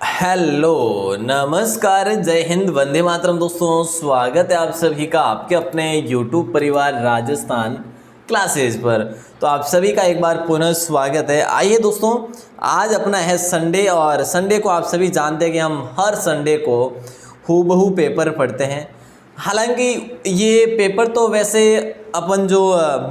Hello नमस्कार जय हिंद वंदे मातरम। दोस्तों स्वागत है आप सभी का आपके अपने YouTube परिवार राजस्थान क्लासेस पर। तो आप सभी का एक बार पुनः स्वागत है। आइए दोस्तों, आज अपना है संडे और संडे को आप सभी जानते हैं कि हम हर संडे को हूबहू पेपर पढ़ते हैं। हालांकि ये पेपर तो वैसे अपन जो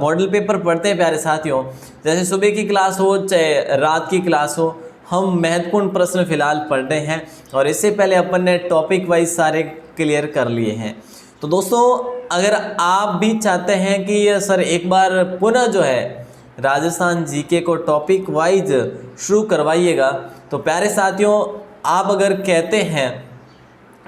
मॉडल पेपर पढ़ते हैं प्यारे साथियों, जैसे सुबह की क्लास हो चाहे रात की क्लास हो, हम महत्वपूर्ण प्रश्न फिलहाल पढ़ रहे हैं और इससे पहले अपन ने टॉपिक वाइज सारे क्लियर कर लिए हैं। तो दोस्तों अगर आप भी चाहते हैं कि सर एक बार पुनः जो है राजस्थान जीके को टॉपिक वाइज शुरू करवाइएगा, तो प्यारे साथियों आप अगर कहते हैं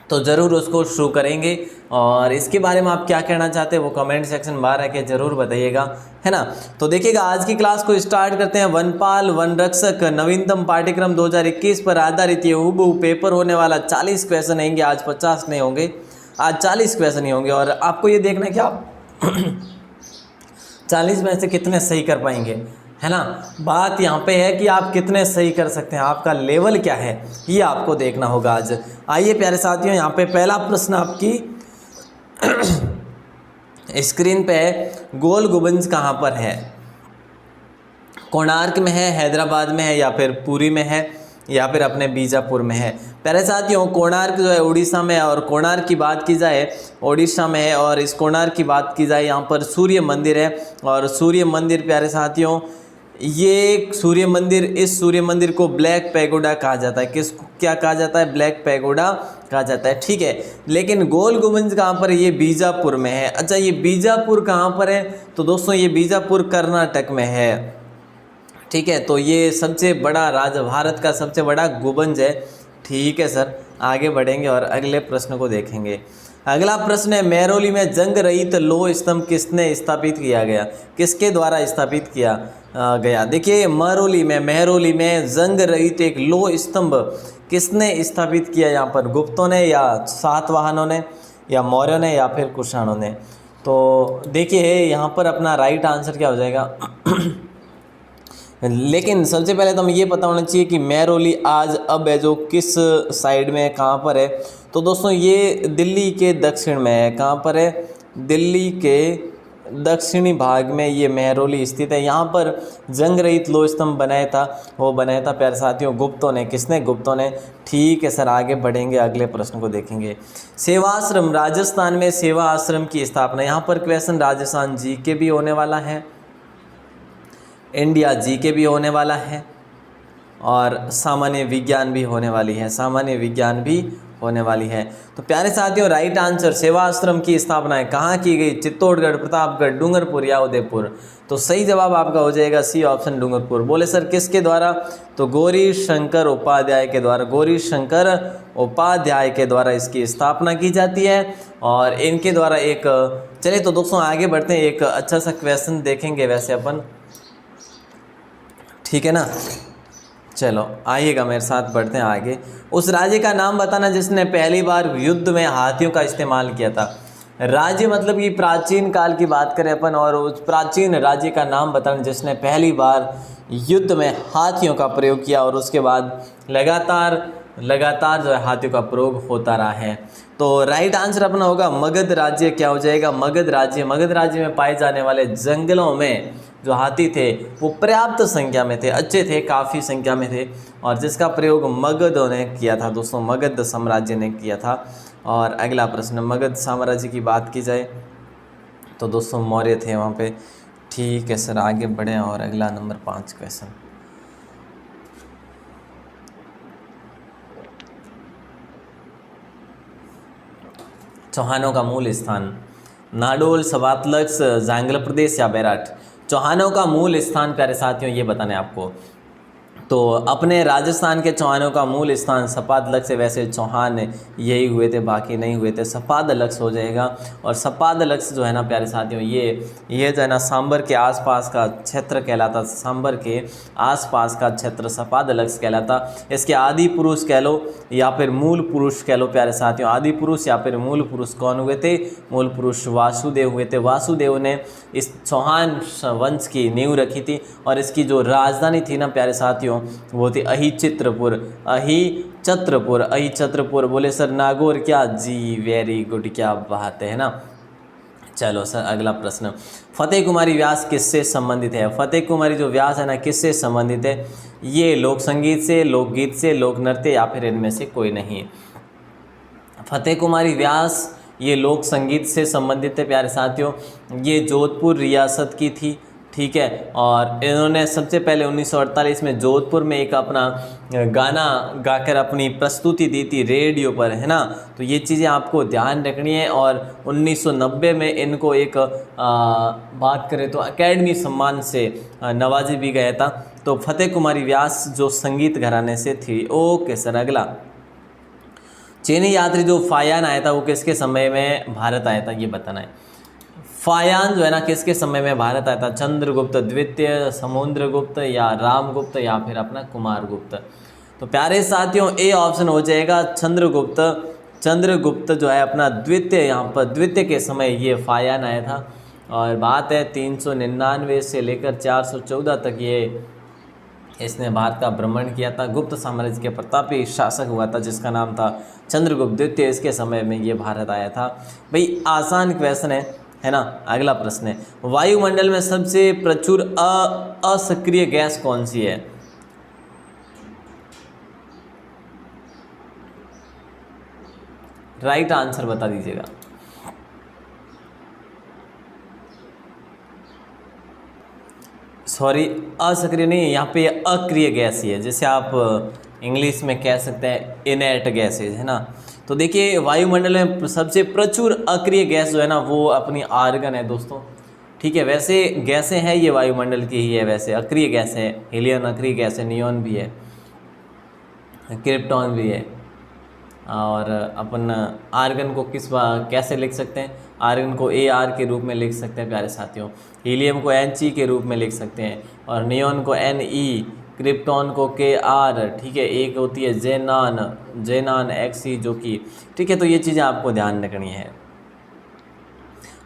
तो ज़रूर उसको शुरू करेंगे। और इसके बारे में आप क्या कहना चाहते हैं वो कमेंट सेक्शन बाहर आके ज़रूर बताइएगा, है ना। तो देखिएगा आज की क्लास को स्टार्ट करते हैं। वनपाल वन रक्षक नवीनतम पाठ्यक्रम 2021 पर आधारित ये हूबहू पेपर होने वाला 40 क्वेश्चन होंगे। आज 50 नहीं होंगे, आज 40 क्वेश्चन ही होंगे और आपको ये देखना है कि आप 40 में से कितने सही कर पाएंगे, है ना। बात यहाँ पे है कि आप कितने सही कर सकते हैं, आपका लेवल क्या है, ये आपको देखना होगा आज। आइए प्यारे साथियों, यहाँ पे पहला प्रश्न आपकी स्क्रीन पे है, गोल गुंबज कहाँ पर है? कोणार्क में है, हैदराबाद में है, या फिर पुरी में है, या फिर अपने बीजापुर में है। प्यारे साथियों कोणार्क जो है उड़ीसा में है और कोणार्क की बात की जाए उड़ीसा में है। और इस कोणार्क की बात की जाए यहाँ पर सूर्य मंदिर है और सूर्य मंदिर प्यारे साथियों ये सूर्य मंदिर, इस सूर्य मंदिर को ब्लैक पैगोडा कहा जाता है। किसको क्या कहा जाता है? ब्लैक पैगोडा कहा जाता है, ठीक है। लेकिन गोल गुंबज कहाँ पर है? ये बीजापुर में है। अच्छा ये बीजापुर कहाँ पर है? तो दोस्तों ये बीजापुर कर्नाटक में है, ठीक है। तो ये सबसे बड़ा भारत का सबसे बड़ा गुंबज है, ठीक है सर। आगे बढ़ेंगे और अगले प्रश्न को देखेंगे। अगला प्रश्न है, मेहरौली में जंग रहित लौह स्तंभ किसने स्थापित किया गया? किसके द्वारा स्थापित किया गया? देखिए मेहरौली में जंग रहित एक लौह स्तंभ किसने स्थापित किया? यहाँ पर गुप्तों ने, या सातवाहनों ने, या मौर्यों ने, या फिर कुषाणों ने? तो देखिए यहाँ पर अपना राइट आंसर क्या हो जाएगा? लेकिन सबसे पहले तो हमें ये पता होना चाहिए कि मेहरौली आज अब है जो किस साइड में है, कहाँ पर है। तो दोस्तों ये दिल्ली के दक्षिण में है। कहाँ पर है? दिल्ली के दक्षिणी भाग में ये मेहरौली स्थित है। यहाँ पर जंग रहित लौह स्तंभ बनाया था, वो बनाया था प्यारे साथियों गुप्तों ने। किसने? गुप्तों ने, ठीक है सर। आगे बढ़ेंगे, अगले प्रश्न को देखेंगे। सेवा आश्रम, राजस्थान में सेवा आश्रम की स्थापना। यहाँ पर क्वेश्चन राजस्थान जीके भी होने वाला है, इंडिया जीके भी होने वाला है और सामान्य विज्ञान भी होने वाली है, सामान्य विज्ञान भी होने वाली है। तो प्यारे साथियों राइट आंसर सेवा आश्रम की स्थापना है कहाँ की गई? चित्तौड़गढ़, प्रतापगढ़, डूंगरपुर या उदयपुर? तो सही जवाब आपका हो जाएगा सी ऑप्शन, डूंगरपुर। बोले सर किसके द्वारा? तो गौरी शंकर उपाध्याय के द्वारा, गौरी शंकर उपाध्याय के द्वारा इसकी स्थापना की जाती है और इनके द्वारा एक चलिए तो दोस्तों आगे बढ़ते हैं, एक अच्छा सा क्वेश्चन देखेंगे वैसे अपन, ठीक है ना। चलो आइएगा मेरे साथ, बढ़ते हैं आगे। उस राज्य का नाम बताना जिसने पहली बार युद्ध में हाथियों का इस्तेमाल किया था। राज्य मतलब कि प्राचीन काल की बात करें अपन, और उस प्राचीन राज्य का नाम बताना जिसने पहली बार युद्ध में हाथियों का प्रयोग किया और उसके बाद लगातार जो है हाथियों का प्रयोग होता रहा है। तो राइट आंसर अपना होगा मगध राज्य। क्या हो जाएगा? मगध राज्य। मगध राज्य में पाए जाने वाले जंगलों में जो हाथी थे वो पर्याप्त संख्या में थे, अच्छे थे, काफ़ी संख्या में थे और जिसका प्रयोग मगधों ने किया था दोस्तों, मगध साम्राज्य ने किया था। और अगला प्रश्न, मगध साम्राज्य की बात की जाए तो दोस्तों मौर्य थे वहाँ पे, ठीक है सर। आगे बढ़े और अगला नंबर 5 क्वेश्चन। चौहानों का मूल स्थान, नाडोल, सवातलक्स, जांगल प्रदेश या बैराट? चौहानों का मूल स्थान प्यारे साथियों ये बताना है आपको। तो अपने राजस्थान के चौहानों का मूल स्थान सपादलक्स से, वैसे चौहान यही हुए थे, बाकी नहीं हुए थे, सपादलक्स हो जाएगा। और सपादलक्स जो है ना प्यारे साथियों ये जो है ना सांबर के आसपास का क्षेत्र कहलाता, सांबर के आसपास का क्षेत्र सपादलक्स कहलाता। इसके आदि पुरुष कह लो या फिर मूल पुरुष कह लो प्यारे साथियों, आदि पुरुष या फिर मूल पुरुष कौन हुए थे? मूल पुरुष वासुदेव हुए थे। वासुदेव ने इस चौहान वंश की नींव रखी थी और इसकी जो राजधानी थी ना प्यारे साथियों साथियों वो थी अहिचित्रपुर। अहिचत्रपुर, अहिचत्रपुर। बोले सर नागौर क्या? जी वेरी गुड, क्या बात है ना। चलो सर अगला प्रश्न, फतेह कुमारी व्यास किससे संबंधित है? फतेह कुमारी जो व्यास है ना किससे संबंधित है? ये लोक संगीत से, लोकगीत से, लोक नृत्य या फिर इनमें से कोई नहीं। फतेह कुमारी व्यास ये लोक संगीत से संबंधित है प्यारे साथियों। ये जोधपुर रियासत की थी, ठीक है। और इन्होंने सबसे पहले 1948 में जोधपुर में एक अपना गाना गाकर अपनी प्रस्तुति दी थी रेडियो पर, है ना। तो ये चीज़ें आपको ध्यान रखनी है। और 1990 में इनको एक बात करें तो अकेडमी सम्मान से नवाजी भी गया था। तो फतेह कुमारी व्यास जो संगीत घराने से थी। ओके सर अगला, चीनी यात्री जो फायान आया था वो किसके समय में भारत आया था, ये बताना है। फायान जो है ना किसके समय में भारत आया था? चंद्रगुप्त द्वितीय, समुद्रगुप्त या रामगुप्त या फिर अपना कुमारगुप्त। तो प्यारे साथियों ए ऑप्शन हो जाएगा चंद्रगुप्त। चंद्रगुप्त जो है अपना द्वितीय, यहाँ पर द्वितीय के समय ये फायान आया था। और बात है 399 से लेकर 414 तक ये इसने भारत का भ्रमण किया था। गुप्त साम्राज्य के प्रतापी शासक हुआ था जिसका नाम था चंद्रगुप्त द्वितीय। इसके समय में ये भारत आया था। भाई आसान क्वेश्चन है ना। अगला प्रश्न है, वायुमंडल में सबसे प्रचुर असक्रिय गैस कौन सी है? राइट आंसर बता दीजिएगा। सॉरी असक्रिय नहीं, यहाँ पे अक्रिय गैस ही है, जैसे आप इंग्लिश में कह सकते हैं इनर्ट गैसेज, है ना। तो देखिए वायुमंडल में सबसे प्रचुर अक्रिय गैस जो है ना वो अपनी आर्गन है दोस्तों, ठीक है। वैसे गैसें हैं ये वायुमंडल की ही है, वैसे अक्रिय गैस है, हीलियम अक्रिय गैस है, नियॉन भी है, क्रिप्टॉन भी है। और अपन आर्गन को कैसे लिख सकते हैं? आर्गन को AR के रूप में लिख सकते हैं प्यारे साथियों। हीलियम को He के रूप में लिख सकते हैं और नियॉन को Ne, क्रिप्टॉन को Kr, ठीक है। एक होती है जेनान Xe जो कि, ठीक है। तो ये चीज़ें आपको ध्यान रखनी है।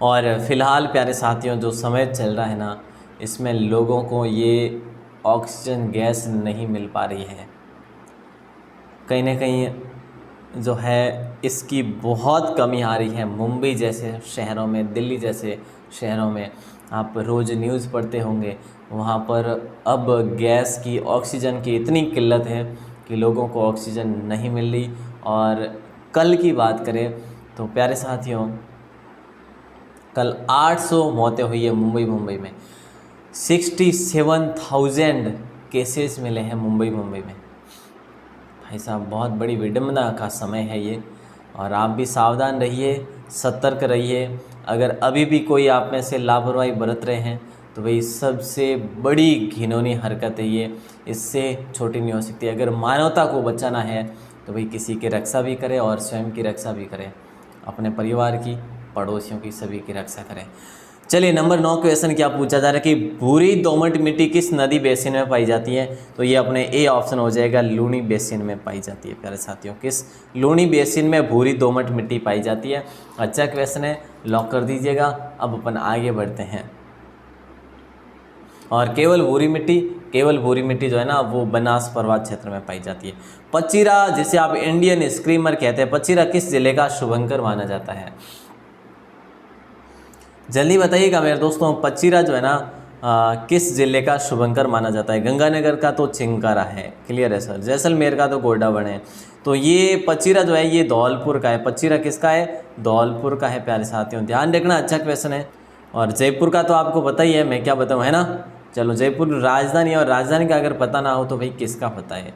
और फिलहाल प्यारे साथियों जो समय चल रहा है ना इसमें लोगों को ये ऑक्सीजन गैस नहीं मिल पा रही है, कहीं ना कहीं जो है इसकी बहुत कमी आ रही है। मुंबई जैसे शहरों में, दिल्ली जैसे शहरों में आप रोज़ न्यूज़ पढ़ते होंगे, वहाँ पर अब गैस की, ऑक्सीजन की इतनी किल्लत है कि लोगों को ऑक्सीजन नहीं मिल रही। और कल की बात करें तो प्यारे साथियों कल 800 मौतें हुई है मुंबई में। 67,000 केसेस मिले हैं मुंबई में। भाई साहब बहुत बड़ी विडंबना का समय है ये। और आप भी सावधान रहिए, सतर्क रहिए। अगर अभी भी कोई आप में से लापरवाही बरत रहे हैं तो भाई सबसे बड़ी घिनौनी हरकत है ये, इससे छोटी नहीं हो सकती। अगर मानवता को बचाना है तो भाई किसी की रक्षा भी करें और स्वयं की रक्षा भी करें, अपने परिवार की, पड़ोसियों की, सभी की रक्षा करें। चलिए नंबर 9 क्वेश्चन क्या पूछा जा रहा है कि भूरी दोमट मिट्टी किस नदी बेसिन में पाई जाती है? तो ये अपने ए ऑप्शन हो जाएगा, लूनी बेसिन में पाई जाती है प्यारे साथियों। किस लूनी बेसिन में भूरी दोमट मिट्टी पाई जाती है? अच्छा क्वेश्चन है, लॉक कर दीजिएगा। अब अपन आगे बढ़ते हैं। और केवल भूरी मिट्टी जो है ना वो बनास पर्वत क्षेत्र में पाई जाती है। पचीरा जिसे आप इंडियन स्क्रीमर कहते हैं, पचीरा किस जिले का शुभंकर माना जाता है? जल्दी बताइएगा मेरे दोस्तों, पचीरा जो है ना किस जिले का शुभंकर माना जाता है? गंगानगर का तो चिंकारा है, क्लियर है सर। जैसलमेर का तो गोडावण है। तो ये पचीरा जो है ये धौलपुर का है। पचीरा किसका है? धौलपुर का है प्यारे साथियों, ध्यान रखना। अच्छा क्वेश्चन है। और जयपुर का तो आपको पता ही है, मैं क्या बताऊँ, है ना। चलो जयपुर राजधानी, और राजधानी का अगर पता ना हो तो भाई किसका पता है?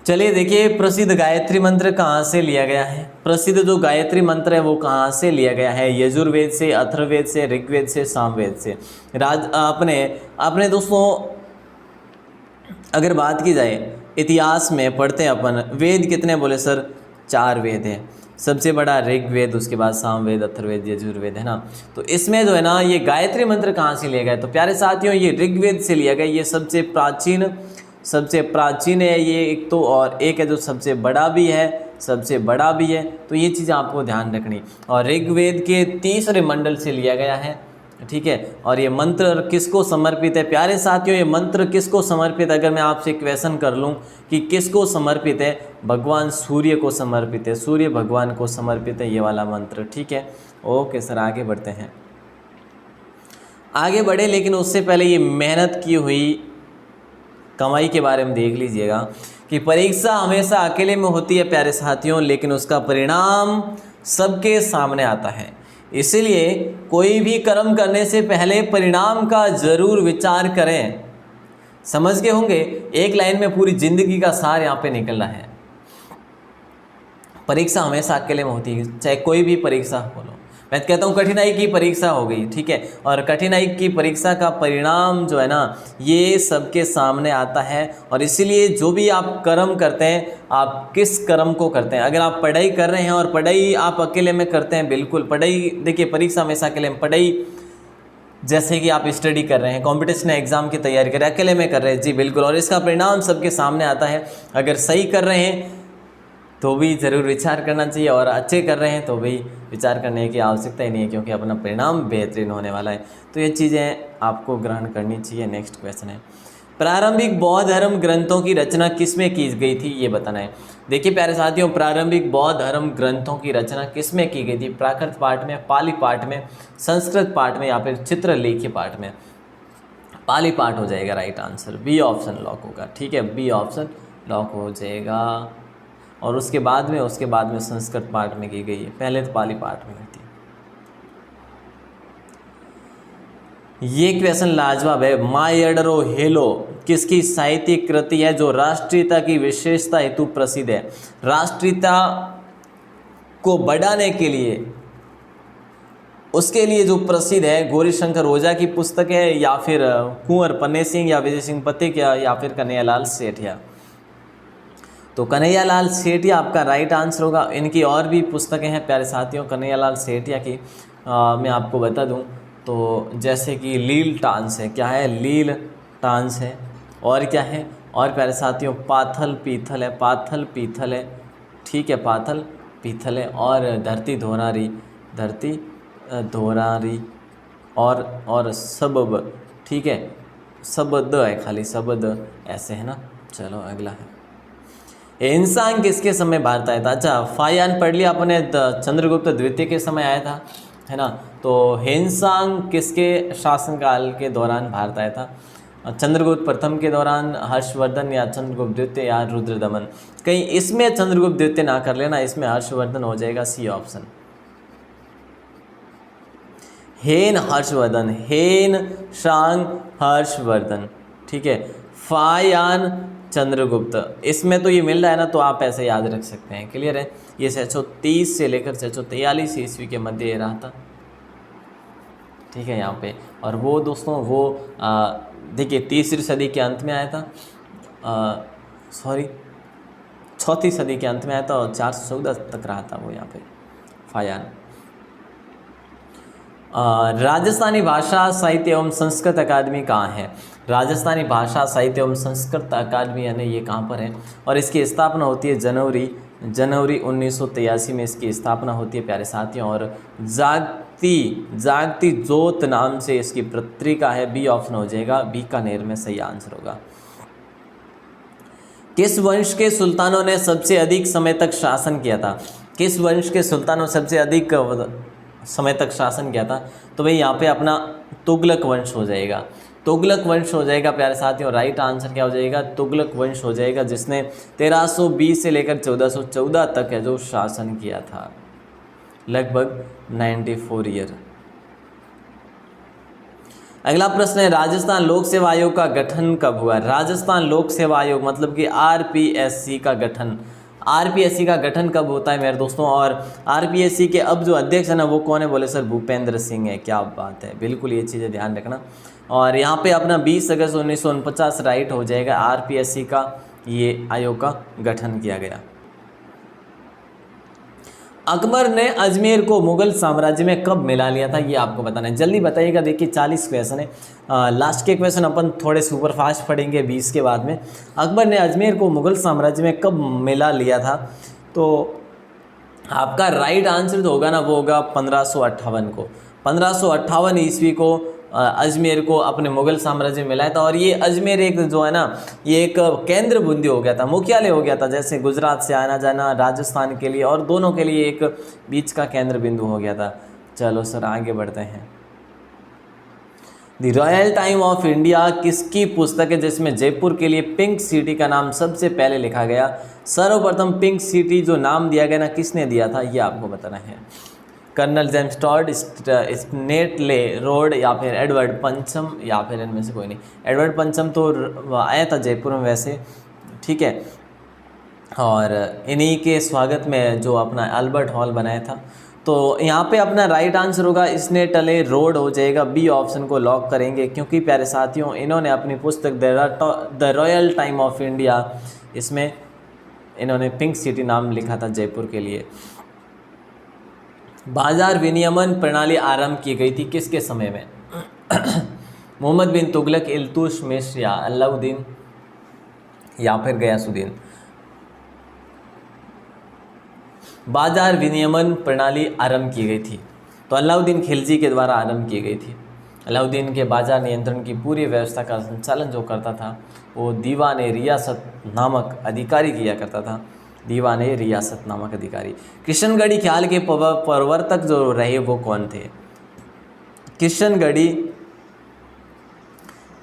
चलिए देखिए प्रसिद्ध गायत्री मंत्र कहाँ से लिया गया है? प्रसिद्ध जो गायत्री मंत्र है वो कहाँ से लिया गया है? यजुर्वेद से, अथर्ववेद से, ऋग्वेद से, सामवेद से। अपने दोस्तों अगर बात की जाए इतिहास में पढ़ते हैं अपन, वेद कितने बोले सर? 4 वेद हैं। सबसे बड़ा ऋग्वेद, उसके बाद सामवेद, अथर्ववेद, यजुर्वेद, है ना। तो इसमें जो है ना ये गायत्री मंत्र कहाँ से लिया गया? तो प्यारे साथियों ये ऋग्वेद से लिया गया। ये सबसे प्राचीन है ये एक तो, और एक है जो सबसे बड़ा भी है। तो ये चीज़ आपको ध्यान रखनी। और ऋग्वेद के तीसरे मंडल से लिया गया है। ठीक है। और ये मंत्र किसको समर्पित है प्यारे साथियों, ये मंत्र किसको समर्पित है? अगर मैं आपसे क्वेश्चन कर लूँ कि किसको समर्पित है, भगवान सूर्य को समर्पित है, सूर्य भगवान को समर्पित है ये वाला मंत्र। ठीक है, ओके सर, आगे बढ़ते हैं। आगे बढ़े लेकिन उससे पहले ये मेहनत की हुई कमाई के बारे में देख लीजिएगा कि परीक्षा हमेशा अकेले में होती है प्यारे साथियों, लेकिन उसका परिणाम सबके सामने आता है। इसीलिए कोई भी कर्म करने से पहले परिणाम का जरूर विचार करें। समझ गए होंगे, एक लाइन में पूरी जिंदगी का सार यहाँ पे निकल रहा है। परीक्षा हमेशा अकेले में होती है, चाहे कोई भी परीक्षा हो लो। मैं कहता हूँ कठिनाई की परीक्षा हो गई, ठीक है, और कठिनाई की परीक्षा का परिणाम जो है ना ये सबके सामने आता है। और इसीलिए जो भी आप कर्म करते हैं, आप किस कर्म को करते हैं। अगर आप पढ़ाई कर रहे हैं और पढ़ाई आप अकेले में करते हैं, बिल्कुल पढ़ाई, देखिए परीक्षा हमेशा अकेले में, पढ़ाई जैसे कि आप स्टडी कर रहे हैं, कॉम्पिटिशन एग्जाम की तैयारी कर रहे हैं, अकेले में कर रहे हैं, जी बिल्कुल, और इसका परिणाम सबके सामने आता है। अगर सही कर रहे हैं तो भी ज़रूर विचार करना चाहिए, और अच्छे कर रहे हैं तो भी विचार करने की आवश्यकता ही नहीं है, क्योंकि अपना परिणाम बेहतरीन होने वाला है। तो ये चीज़ें आपको ग्रहण करनी चाहिए। नेक्स्ट क्वेश्चन है, प्रारंभिक बौद्ध धर्म ग्रंथों की रचना किसमें की गई थी, ये बताना है। देखिए प्यारे साथियों, प्रारंभिक बौद्ध धर्म ग्रंथों की रचना किसमें की गई थी? प्राकृत पाठ में, पाली पाठ में, संस्कृत पाठ में, या फिर चित्रलेखी पाठ में? पाली पाठ हो जाएगा right answer, B option lock होगा। ठीक है, बी ऑप्शन लॉक हो जाएगा। और उसके बाद में संस्कृत पाठ में की गई है, पहले तो पाली पाठ में थी। ये क्वेश्चन लाजवाब है। मायडरो हेलो किसकी साहित्यिक कृति है जो राष्ट्रीयता की विशेषता हेतु प्रसिद्ध है? राष्ट्रीयता को बढ़ाने के लिए, उसके लिए जो प्रसिद्ध है, गौरीशंकर ओझा की पुस्तक है, या फिर कुंवर पन्ने सिंह, या विजय सिंह पथिक, या फिर कन्हैयालाल सेठिया? तो कन्हैयालाल सेठिया आपका राइट आंसर होगा। इनकी और भी पुस्तकें हैं प्यारे साथियों, कन्हैयालाल सेठिया की मैं आपको बता दूं तो जैसे कि लील टांस है, क्या है? लील टांस है। और क्या है? और प्यारे साथियों पाथल पीथल है, पाथल पीथल है, ठीक है, पाथल पीथल है। और धरती धोरारी, धरती धोरारी, और सबब, ठीक है, शब्द है खाली, शब्द ऐसे है ना। चलो अगला है, हिंसांग किसके समय भारत आया था? अच्छा, फायान पढ़ लिया अपने, चंद्रगुप्त द्वितीय के समय आया था, है ना। तो हिंसांग किसके शासनकाल के दौरान भारत आया था? चंद्रगुप्त प्रथम के दौरान, हर्षवर्धन, या चंद्रगुप्त द्वितीय, या रुद्रदमन? कहीं इसमें चंद्रगुप्त द्वितीय ना कर लेना, इसमें हर्षवर्धन हो जाएगा, सी ऑप्शन। हेन हर्षवर्धन, हेन शांग हर्षवर्धन, ठीक है। फायान चंद्रगुप्त, इसमें तो ये मिल रहा है ना, तो आप ऐसे याद रख सकते हैं। क्लियर है? ये 630 से लेकर 643 ईस्वी के मध्य ये रहा था, ठीक है यहाँ पे। और वो दोस्तों वो देखिए तीसरी सदी के अंत में आया था, चौथी सदी के अंत में आया था, और 414 तक रहा था वो यहाँ पे फायान। राजस्थानी भाषा साहित्य एवं संस्कृत अकादमी कहाँ है? राजस्थानी भाषा साहित्य एवं संस्कृत अकादमी यानी ये कहाँ पर है? और इसकी स्थापना होती है जनवरी 1983 में इसकी स्थापना होती है प्यारे साथियों। और जागती जोत नाम से इसकी पत्रिका है, बी ऑप्शन हो जाएगा, बीकानेर में सही आंसर होगा। किस वंश के सुल्तानों ने सबसे अधिक समय तक शासन किया था? किस वंश के सुल्तानों ने सबसे अधिक समय तक शासन किया था? तो भाई यहाँ पे अपना तुगलक वंश हो जाएगा, तुगलक वंश हो जाएगा प्यारे साथियों। राइट आंसर क्या हो जाएगा? तुगलक वंश हो जाएगा, जिसने 1320 से लेकर 1414 तक है जो शासन किया था, लगभग 94 ईयर। अगला प्रश्न है, राजस्थान लोक सेवा आयोग का गठन कब हुआ? राजस्थान लोक सेवा आयोग मतलब कि आरपीएससी का गठन, आरपीएससी का गठन कब होता है मेरे दोस्तों? और आरपीएससी के अब जो अध्यक्ष है ना वो कौन है? बोले सर भूपेंद्र सिंह है। क्या बात है, बिल्कुल ये चीज़ें ध्यान रखना। और यहाँ पे अपना 20 अगस्त 1949 राइट हो जाएगा, आरपीएससी का ये आयोग का गठन किया गया। अकबर ने अजमेर को मुगल साम्राज्य में कब मिला लिया था? ये आपको बताना है, जल्दी बताइएगा। देखिए 40 क्वेश्चन है, लास्ट के क्वेश्चन अपन थोड़े सुपर फास्ट पढ़ेंगे 20 के बाद में। अकबर ने अजमेर को मुगल साम्राज्य में कब मिला लिया था? तो आपका राइट आंसर जो होगा ना वो होगा 1558 को, 1558 ईस्वी को अजमेर को अपने मुगल साम्राज्य में मिलाया था। और ये अजमेर एक जो है ना, ये एक केंद्र बिंदु हो गया था, मुख्यालय हो गया था, जैसे गुजरात से आना जाना राजस्थान के लिए, और दोनों के लिए एक बीच का केंद्र बिंदु हो गया था। चलो सर आगे बढ़ते हैं। The royal time of India किसकी पुस्तक है जिसमें जयपुर के लिए पिंक सिटी का नाम सबसे पहले लिखा गया? सर्वप्रथम पिंक सिटी जो नाम दिया गया ना, किसने दिया था, ये आपको बताना है। कर्नल जेम्स टॉड, स्नेटले रोड, या फिर एडवर्ड पंचम, या फिर इनमें से कोई नहीं। एडवर्ड पंचम तो आया था जयपुर में वैसे, ठीक है, और इन्हीं के स्वागत में जो अपना अल्बर्ट हॉल बनाया था। तो यहाँ पे अपना राइट आंसर होगा स्नेटले रोड हो जाएगा, बी ऑप्शन को लॉक करेंगे, क्योंकि प्यारे साथियों इन्होंने अपनी पुस्तक the royal time of India, इसमें इन्होंने पिंक सिटी नाम लिखा था जयपुर के लिए। बाजार विनियमन प्रणाली आरंभ की गई थी किसके समय में? मोहम्मद बिन तुगलक, इल्तुतमिश, या अलाउद्दीन, या फिर गयासुद्दीन। बाजार विनियमन प्रणाली आरंभ की गई थी तो अलाउद्दीन खिलजी के द्वारा आरंभ की गई थी। अलाउद्दीन के बाजार नियंत्रण की पूरी व्यवस्था का संचालन जो करता था वो दीवान रियासत नामक अधिकारी किया करता था, दीवान रियासत नामक अधिकारी। किशनगढ़ी ख्याल के प्रवर्तक जो रहे वो कौन थे? किशनगढ़ी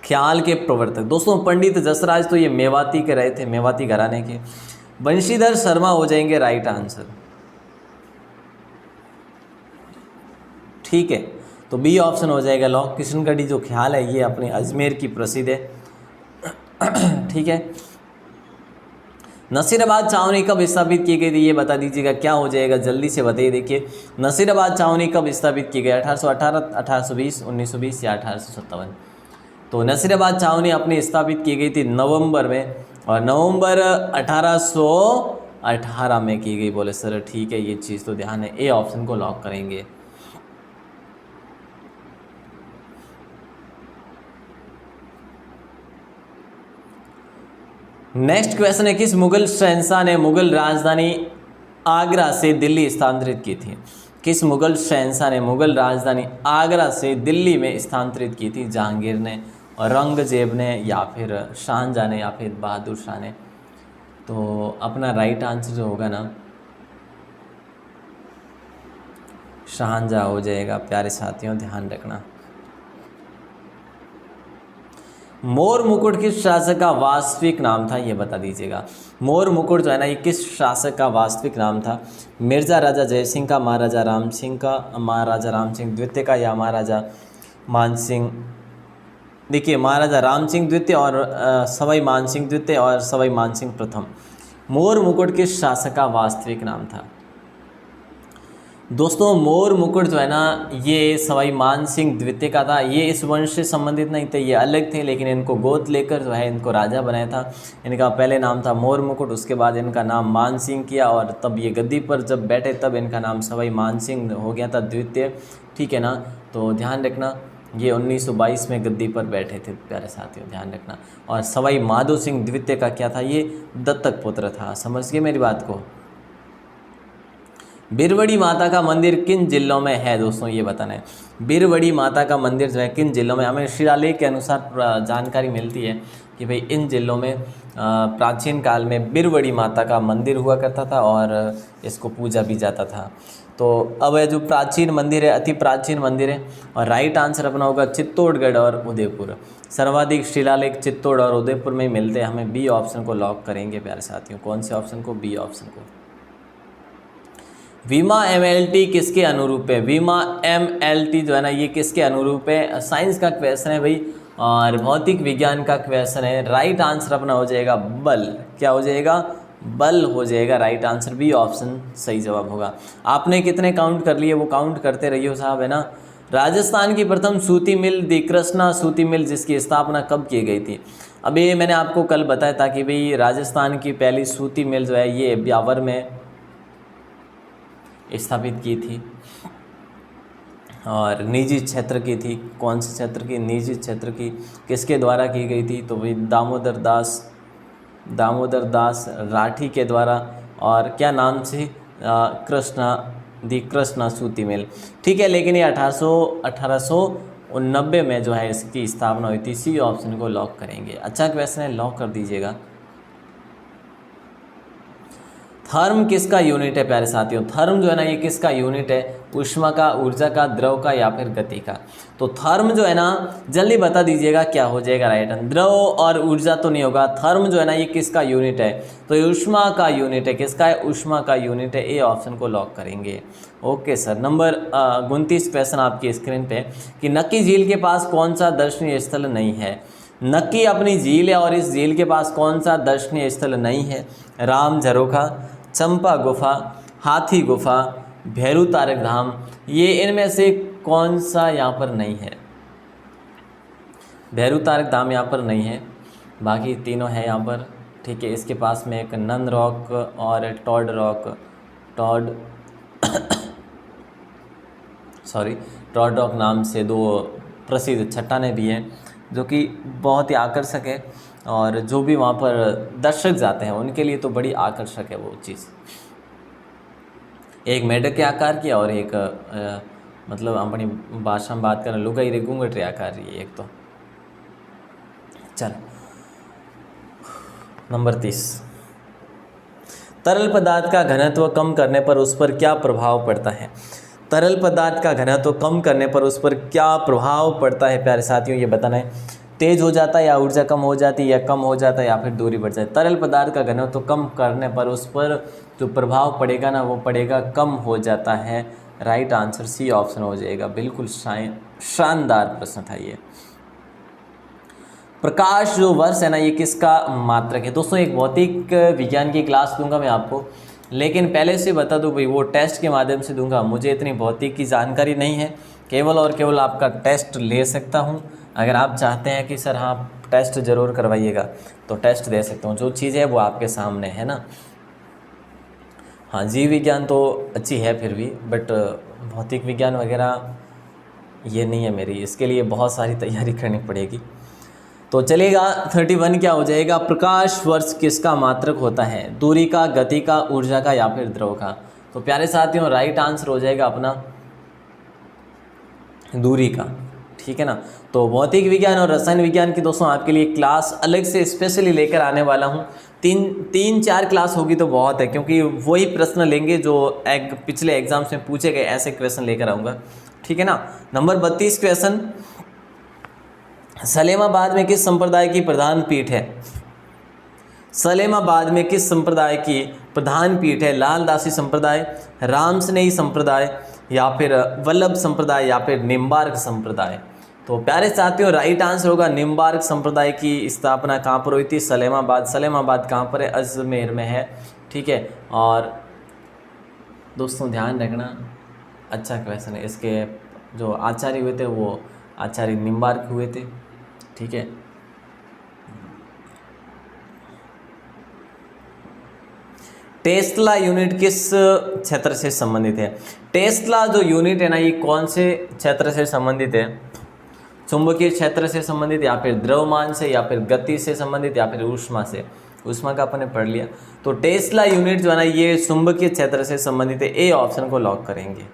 ख्याल के प्रवर्तक दोस्तों पंडित जसराज, तो ये मेवाती के रहे थे, मेवाती घराने के। बंशीधर शर्मा हो जाएंगे राइट आंसर, ठीक है, तो बी ऑप्शन हो जाएगा लॉक। किशनगढ़ी जो ख्याल है ये अपने अजमेर की प्रसिद्ध है, ठीक है। नसीराबाद छावनी कब स्थापित की गई थी ये बता दीजिएगा, क्या हो जाएगा जल्दी से बताइए। देखिए नसीराबाद छावनी कब स्थापित की गई? 1818, 1820, 1920 या 1857? तो नसीराबाद छावनी अपनी स्थापित की गई थी नवंबर में, और नवंबर 1818 में की गई। बोले सर ठीक है, ये चीज़ तो ध्यान है, ए ऑप्शन को लॉक करेंगे। नेक्स्ट क्वेश्चन है, किस मुगल शहंशाह ने मुगल राजधानी आगरा से दिल्ली स्थानांतरित की थी? किस मुगल शहंशाह ने मुगल राजधानी आगरा से दिल्ली में स्थानांतरित की थी? जहांगीर ने, औरंगजेब ने, या फिर शाहजहां ने, या फिर बहादुर शाह ने? तो अपना राइट आंसर जो होगा ना शाहजहां हो जाएगा। प्यारे साथियों ध्यान रखना। मोर मुकुट किस शासक का वास्तविक नाम था ये बता दीजिएगा। मोर मुकुट जो है ना ये किस शासक का वास्तविक नाम था? मिर्जा राजा जयसिंह का, महाराजा राम सिंह का, महाराजा राम सिंह द्वितीय का, या महाराजा मान सिंह? देखिए महाराजा राम सिंह द्वितीय और सवाई मान सिंह द्वितीय और सवाई मान सिंह प्रथम। मोर मुकुट किस शासक का वास्तविक नाम था? दोस्तों मोर मुकुट जो है ना ये सवाई मान सिंह द्वितीय का था। ये इस वंश से संबंधित नहीं थे, ये अलग थे, लेकिन इनको गोद लेकर जो है इनको राजा बनाया था। इनका पहले नाम था मोर मुकुट, उसके बाद इनका नाम मान सिंह किया, और तब ये गद्दी पर जब बैठे तब इनका नाम सवाई मान सिंह हो गया था द्वितीय, ठीक है ना। तो ध्यान रखना ये 1922 में गद्दी पर बैठे थे प्यारे साथियों, ध्यान रखना। और सवाई माधो सिंह द्वितीय का क्या था? ये दत्तक पुत्र था। समझ गए मेरी बात को? बिरवड़ी माता का मंदिर किन जिलों में है दोस्तों ये बताना है। बिरवड़ी माता का मंदिर जो है किन जिलों में? हमें शिलालेख के अनुसार जानकारी मिलती है कि भाई इन जिलों में प्राचीन काल में बिरवड़ी माता का मंदिर हुआ करता था और इसको पूजा भी जाता था। तो अब ये जो प्राचीन मंदिर है अति प्राचीन मंदिर है, और राइट आंसर अपना होगा चित्तौड़गढ़ और उदयपुर। सर्वाधिक शिलालेख चित्तौड़ और उदयपुर में मिलते हैं। हमें बी ऑप्शन को लॉक करेंगे प्यारे साथियों। कौन से ऑप्शन को? बी ऑप्शन को। वीमा MLT किसके अनुरूप है? वीमा MLT जो है ना ये किसके अनुरूप है? साइंस का क्वेश्चन है भाई, और भौतिक विज्ञान का क्वेश्चन है। राइट आंसर अपना हो जाएगा बल। क्या हो जाएगा? बल हो जाएगा। राइट आंसर बी ऑप्शन सही जवाब होगा। आपने कितने काउंट कर लिए वो काउंट करते रहिए साहब, है ना। राजस्थान की प्रथम सूती मिल दी कृष्णा सूती मिल जिसकी स्थापना कब की गई थी? अब ये मैंने आपको कल बताया था कि भाई राजस्थान की पहली सूती मिल जो है ये ब्यावर में स्थापित की थी और निजी क्षेत्र की थी। कौन से क्षेत्र की? निजी क्षेत्र की। किसके द्वारा की गई थी? तो भाई दामोदर दास राठी के द्वारा। और क्या नाम से? कृष्णा दी कृष्णा सूती मिल, ठीक है। लेकिन ये 1890 में जो है इसकी स्थापना हुई थी। सी ऑप्शन को लॉक करेंगे। अच्छा क्वेश्चन है, लॉक कर दीजिएगा। थर्म किसका यूनिट है प्यारे साथियों? थर्म जो है ना ये किसका यूनिट है? ऊष्मा का, ऊर्जा का, द्रव का या फिर गति का? तो थर्म जो है ना, जल्दी बता दीजिएगा क्या हो जाएगा राइट आंसर। द्रव और ऊर्जा तो नहीं होगा। थर्म जो है ना ये किसका यूनिट है? तो ये ऊष्मा का यूनिट है। किसका है? ऊष्मा का यूनिट है। ए ऑप्शन को लॉक करेंगे। Okay sir. नंबर 29 क्वेश्चन आपकी स्क्रीन पे कि नक्की झील के पास कौन सा दर्शनीय स्थल नहीं है? नक्की अपनी झील है और इस झील के पास कौन सा दर्शनीय स्थल नहीं है? राम झरोखा, चंपा गुफा, हाथी गुफा, भैरू तारक धाम, ये इनमें से कौन सा यहाँ पर नहीं है? भैरू तारक धाम यहाँ पर नहीं है, बाकी तीनों है यहाँ पर, ठीक है। इसके पास में एक नंद रॉक और टॉड रॉक, टॉड रॉक नाम से दो प्रसिद्ध चट्टानें भी हैं जो कि बहुत ही आकर्षक है और जो भी वहाँ पर दर्शक जाते हैं उनके लिए तो बड़ी आकर्षक है वो चीज़। एक मेढक के आकार की और एक मतलब अपनी भाषा में बात करें लुगाई रे घूंघट रे आकार की एक। तो चल नंबर 30, तरल पदार्थ का घनत्व कम करने पर उस पर क्या प्रभाव पड़ता है? तरल पदार्थ का घनत्व कम करने पर उस पर क्या प्रभाव पड़ता है प्यारे साथियों, ये बताना है। तेज हो जाता है या ऊर्जा कम हो जाती है या कम हो जाता है या फिर दूरी बढ़ जाती है? तरल पदार्थ का घनत्व कम करने पर उस पर जो प्रभाव पड़ेगा ना वो पड़ेगा, कम हो जाता है। राइट आंसर सी ऑप्शन हो जाएगा। बिल्कुल शानदार प्रश्न था ये। प्रकाश जो वर्ष है ना ये किसका मात्रक है? दोस्तों एक भौतिक विज्ञान की क्लास दूंगा मैं आपको, लेकिन पहले से बता दूं भाई वो टेस्ट के माध्यम से दूंगा। मुझे इतनी भौतिक की जानकारी नहीं है, केवल और केवल आपका टेस्ट ले सकता हूं। अगर आप चाहते हैं कि सर हाँ टेस्ट ज़रूर करवाइएगा तो टेस्ट दे सकता हूँ। जो चीज़ है वो आपके सामने है ना। हाँ जीव विज्ञान तो अच्छी है फिर भी, बट भौतिक विज्ञान वगैरह ये नहीं है मेरी, इसके लिए बहुत सारी तैयारी करनी पड़ेगी। तो चलेगा 31 क्या हो जाएगा? प्रकाश वर्ष किसका मात्रक होता है? दूरी का, गति का, ऊर्जा का या फिर द्रव का? तो प्यारे साथियों राइट आंसर हो जाएगा अपना दूरी का, ठीक है ना। तो भौतिक विज्ञान और रसायन विज्ञान की दोस्तों आपके लिए क्लास अलग से स्पेशली लेकर आने वाला हूँ। तीन चार क्लास होगी तो बहुत है, क्योंकि वही प्रश्न लेंगे जो पिछले एग्जाम्स में पूछे गए, ऐसे क्वेश्चन लेकर आऊँगा, ठीक है ना। नंबर 32 क्वेश्चन, सलेमाबाद में किस संप्रदाय की प्रधान पीठ है? सलेमाबाद में किस संप्रदाय की प्रधान पीठ है? लालदासी संप्रदाय, रामस्नेही संप्रदाय या फिर वल्लभ संप्रदाय या फिर निम्बार्क संप्रदाय? तो प्यारे साथियों राइट आंसर होगा निम्बार्क संप्रदाय की स्थापना कहाँ पर हुई थी? सलेमाबाद। सलेमाबाद कहाँ पर है? अजमेर में है, ठीक है। और दोस्तों ध्यान रखना, अच्छा क्वेश्चन है। इसके जो आचार्य हुए थे वो आचार्य निम्बार्क हुए थे, ठीक है। टेस्ला यूनिट किस क्षेत्र से संबंधित है? टेस्ला जो यूनिट है ना ये कौन से क्षेत्र से संबंधित है? चुंबकीय क्षेत्र से संबंधित या फिर द्रव्यमान से या फिर गति से संबंधित या फिर ऊष्मा से? ऊष्मा का अपन ने पढ़ लिया। तो टेस्ला यूनिट जो है ना ये चुंबकीय क्षेत्र से संबंधित है। ए ऑप्शन को लॉक करेंगे।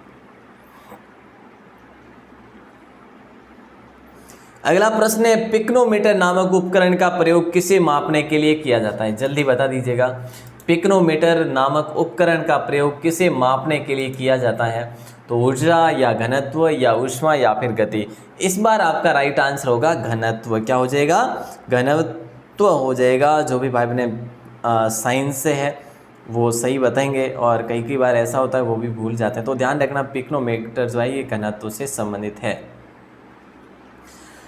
अगला प्रश्न है, पिक्नोमीटर नामक उपकरण का प्रयोग किसे मापने के लिए किया जाता है? जल्दी बता दीजिएगा। पिक्नोमीटर नामक उपकरण का प्रयोग किसे मापने के लिए किया जाता है? तो ऊर्जा या घनत्व या ऊष्मा या फिर गति? इस बार आपका राइट आंसर होगा घनत्व। क्या हो जाएगा? घनत्व हो जाएगा। जो भी भाई बहने साइंस से है वो सही बताएंगे और कई बार ऐसा होता है वो भी भूल जाते हैं। तो ध्यान रखना पिक्नोमीटर जो है ये घनत्व से संबंधित है।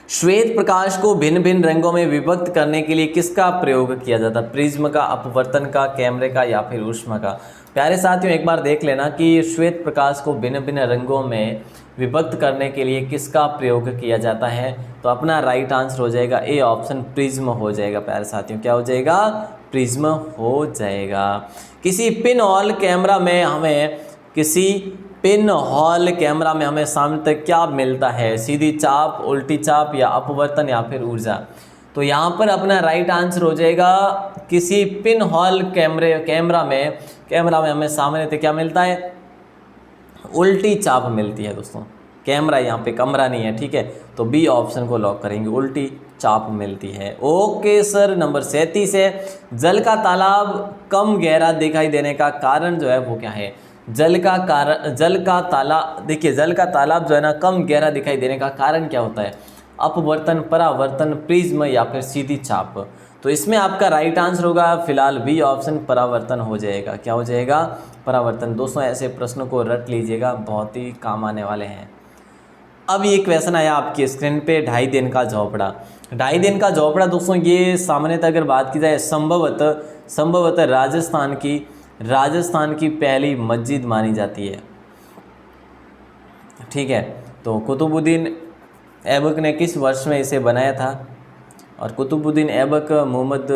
श्वेत प्रकाश को भिन्न भिन्न रंगों में विभक्त करने के लिए किसका प्रयोग किया जाता है? प्रिज्म का, अपवर्तन का, कैमरे का या फिर ऊष्मा का? प्यारे साथियों एक बार देख लेना कि श्वेत प्रकाश को भिन्न भिन्न रंगों में विभक्त करने के लिए किसका प्रयोग किया जाता है? तो अपना राइट आंसर हो जाएगा ए ऑप्शन, प्रिज्म हो जाएगा। प्यारे साथियों क्या हो जाएगा? प्रिज्म हो जाएगा। किसी पिन हॉल कैमरा में हमें सामने तक क्या मिलता है? सीधी चाप, उल्टी चाप या अपवर्तन या फिर ऊर्जा? तो यहाँ पर अपना राइट आंसर हो जाएगा किसी पिन हॉल कैमरा में हमें सामने तक क्या मिलता है? उल्टी चाप मिलती है दोस्तों। कैमरा यहाँ पे कमरा नहीं है, ठीक है। तो बी ऑप्शन को लॉक करेंगे, उल्टी चाप मिलती है। ओके सर, नंबर 37 है, जल का तालाब कम गहरा दिखाई देने का कारण जो है वो क्या है? जल का तालाब, देखिए जल का तालाब जो है ना कम गहरा दिखाई देने का कारण क्या होता है? अपवर्तन, परावर्तन, प्रिज्म या फिर सीधी चाप। तो इसमें आपका राइट आंसर होगा फिलहाल बी ऑप्शन, परावर्तन हो जाएगा। क्या हो जाएगा? परावर्तन। दोस्तों ऐसे प्रश्नों को रट लीजिएगा, बहुत ही काम आने वाले हैं। अब ये क्वेश्चन आया आपकी स्क्रीन पे, 2.5 दिन का झोपड़ा। 2.5 दिन का झोपड़ा दोस्तों ये सामान्यतः अगर बात की जाए संभवतः राजस्थान की पहली मस्जिद मानी जाती है, ठीक है। तो कुतुबुद्दीन ऐबक ने किस वर्ष में इसे बनाया था? और कुतुबुद्दीन ऐबक मोहम्मद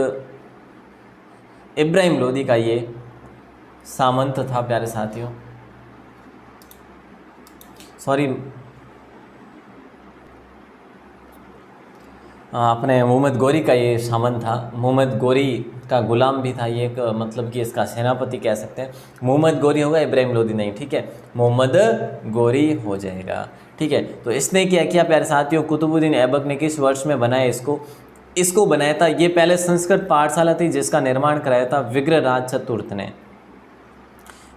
इब्राहिम लोदी का ये सामंत था प्यारे साथियों, सॉरी अपने मोहम्मद गोरी का ये सामंत था। मोहम्मद गोरी का गुलाम भी था ये, एक मतलब कि इसका सेनापति कह सकते हैं। मोहम्मद गोरी होगा, इब्राहिम लोदी नहीं, ठीक है। मोहम्मद गोरी हो जाएगा, ठीक है। तो इसने क्या प्यारे साथियों, कुतुबुद्दीन ऐबक ने किस वर्ष में बनाया इसको बनाया था? ये पहले संस्कृत पाठशाला थी जिसका निर्माण कराया था विग्रहराज चतुर्थ ने।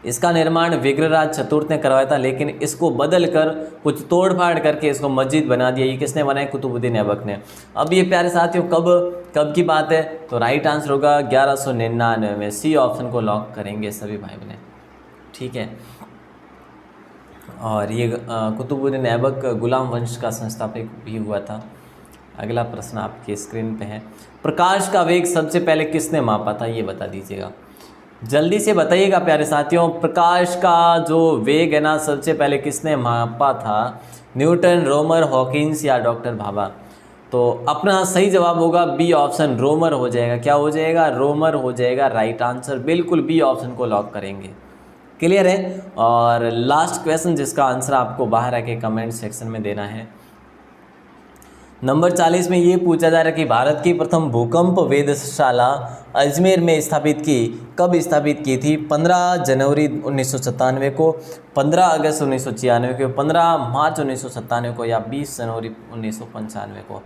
इसका निर्माण विग्रहराज चतुर्थ ने करवाया था, लेकिन इसको बदल कर कुछ तोड़फाड़ करके इसको मस्जिद बना दिया। ये किसने बनाया? कुतुबुद्दीन ऐबक ने। अब ये प्यारे साथियों कब की बात है? तो राइट आंसर होगा 1199 में। सी ऑप्शन को लॉक करेंगे सभी भाई बहन, ठीक है। और ये कुतुबुद्दीन ऐबक गुलाम वंश का संस्थापक भी हुआ था। अगला प्रश्न आपकी स्क्रीन पे है, प्रकाश का वेग सबसे पहले किसने मापा था? ये बता दीजिएगा, जल्दी से बताइएगा प्यारे साथियों। प्रकाश का जो वेग है ना सबसे पहले किसने मापा था? न्यूटन, रोमर, हॉकिंस या डॉक्टर भाभा? तो अपना सही जवाब होगा बी ऑप्शन, रोमर हो जाएगा। क्या हो जाएगा? रोमर हो जाएगा राइट आंसर, बिल्कुल बी ऑप्शन को लॉक करेंगे। क्लियर है? और लास्ट क्वेश्चन जिसका आंसर आपको बाहर आके कमेंट सेक्शन में देना है। नंबर 40 में ये पूछा जा रहा है कि भारत की प्रथम भूकंप वेधशाला अजमेर में कब स्थापित की थी? 15 जनवरी 1997 को, 15 अगस्त 1996 को, 15 मार्च 1997 को या 20 जनवरी 1995 को?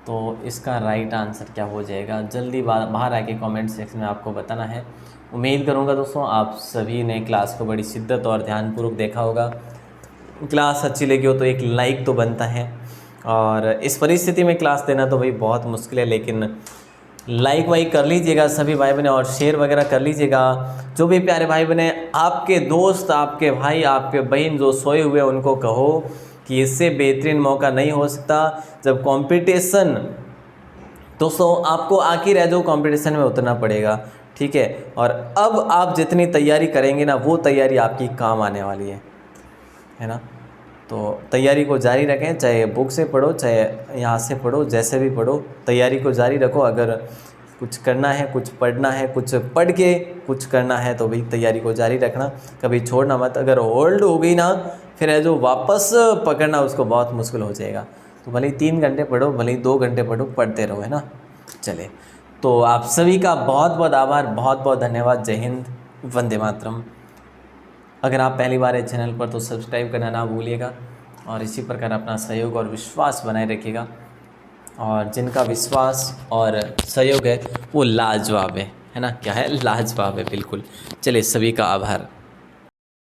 तो इसका राइट आंसर क्या हो जाएगा? जल्दी बाहर आके कमेंट सेक्शन में आपको बताना है। उम्मीद करूँगा दोस्तों आप सभी ने क्लास को बड़ी शिद्दत और ध्यानपूर्वक देखा होगा। क्लास अच्छी लगी हो तो एक लाइक तो बनता है, और इस परिस्थिति में क्लास देना तो भाई बहुत मुश्किल है, लेकिन लाइक वाइक कर लीजिएगा सभी भाई बहने, और शेयर वगैरह कर लीजिएगा। जो भी प्यारे भाई बहने, आपके दोस्त, आपके भाई, आपके बहन जो सोए हुए उनको कहो कि इससे बेहतरीन मौका नहीं हो सकता। जब कंपटीशन दोस्तों आपको आखिर है जो कंपटीशन में उतरना पड़ेगा, ठीक है। और अब आप जितनी तैयारी करेंगे ना वो तैयारी आपकी काम आने वाली है ना। तो तैयारी को जारी रखें, चाहे बुक से पढ़ो चाहे यहाँ से पढ़ो, जैसे भी पढ़ो तैयारी को जारी रखो। अगर कुछ करना है, कुछ पढ़ना है, कुछ पढ़ के कुछ करना है तो भाई तैयारी को जारी रखना, कभी छोड़ना मत। अगर होल्ड हो गई ना फिर है जो वापस पकड़ना उसको बहुत मुश्किल हो जाएगा। तो भले ही 3 घंटे पढ़ो, भले ही 2 घंटे पढ़ो, पढ़ते रहो, है ना। चले, तो आप सभी का बहुत बहुत आभार, बहुत बहुत धन्यवाद। जय हिंद, वंदे मातरम। अगर आप पहली बार है चैनल पर तो सब्सक्राइब करना ना भूलिएगा, और इसी प्रकार अपना सहयोग और विश्वास बनाए रखिएगा। और जिनका विश्वास और सहयोग है वो लाजवाब है ना। क्या है? लाजवाब है, बिल्कुल। चलिए, सभी का आभार।